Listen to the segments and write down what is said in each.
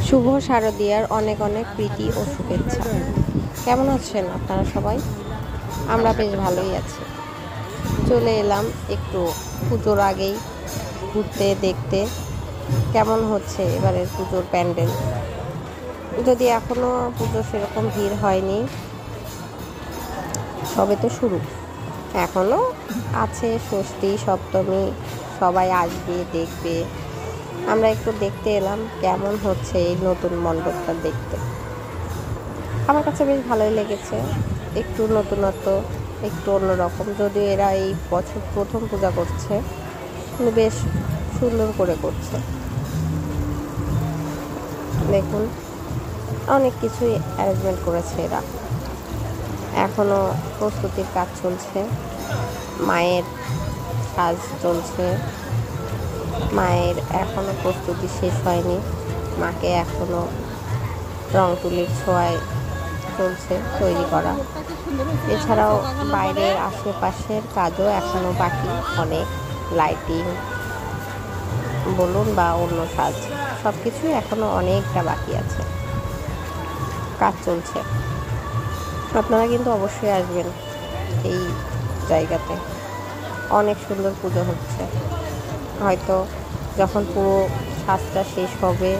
শুভ শারদিয়ার অনেক অনেক প্রীতি ও শুভেচ্ছা। কেমন আছেন আপনারা সবাই? আমরা বেশ ভালোই আছি। চলে এলাম একটু পুজোর আগেই ঘুরতে, দেখতে কেমন হচ্ছে এবারের পুজোর প্যান্ডেল। যদি এখনও পুজো সেরকম ভিড় হয়নি, সবে তো শুরু, এখনও আছে ষষ্ঠী সপ্তমী, সবাই আসবে, দেখবে। আমরা একটু দেখতে এলাম কেমন হচ্ছে এই নতুন মণ্ডপটা দেখতে। আমার কাছে বেশ ভালোই লেগেছে, একটু নতুনত্ব, একটু অন্যরকম। যদিও এরা এই বছর প্রথম পূজা করছে, কিন্তু বেশ সুন্দর করে করছে। দেখুন, অনেক কিছুই অ্যারেঞ্জমেন্ট করেছে এরা। এখনও প্রস্তুতির কাজ চলছে, মায়ের সাজ চলছে। মায়ের এখনও প্রস্তুতি শেষ হয়নি, মাকে এখনও রং তুলির ছোঁয়ায় চলছে তৈরি করা। এছাড়াও বাইরের আশেপাশের কাজও এখনও বাকি অনেক, লাইটিং বলুন বা অন্য সাজ, সব কিছুই এখনও অনেকটা বাকি আছে, কাজ চলছে। আপনারা কিন্তু অবশ্যই আসবেন এই জায়গাতে, অনেক সুন্দর পুজো হচ্ছে। হয়তো যখন পুরো সাজটা শেষ হবে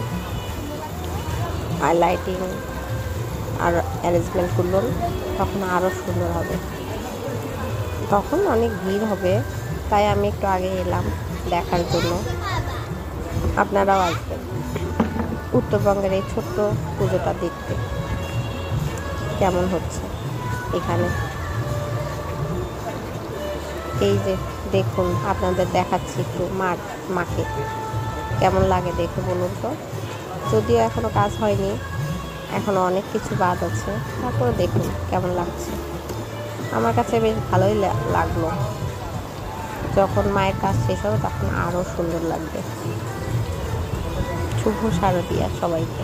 আর লাইটিং আর অ্যারেঞ্জমেন্টগুলো, তখন আরও সুন্দর হবে, তখন অনেক ভিড় হবে। তাই আমি একটু আগে এলাম দেখার জন্য। আপনারাও আসবেন উত্তরবঙ্গের এই ছোট্ট পুজোটা দেখতে কেমন হচ্ছে এখানে। এই যে দেখুন, আপনাদের দেখাচ্ছি একটু মাকে কেমন লাগে দেখে বলুন তো। যদিও এখনও কাজ হয়নি, এখনও অনেক কিছু বাদ আছে, তারপরে দেখুন কেমন লাগছে। আমার কাছে বেশ ভালোই লাগলো। যখন মায়ের কাজ শেষ হবে তখন আরও সুন্দর লাগবে। শুভ শারদিয়া সবাইকে।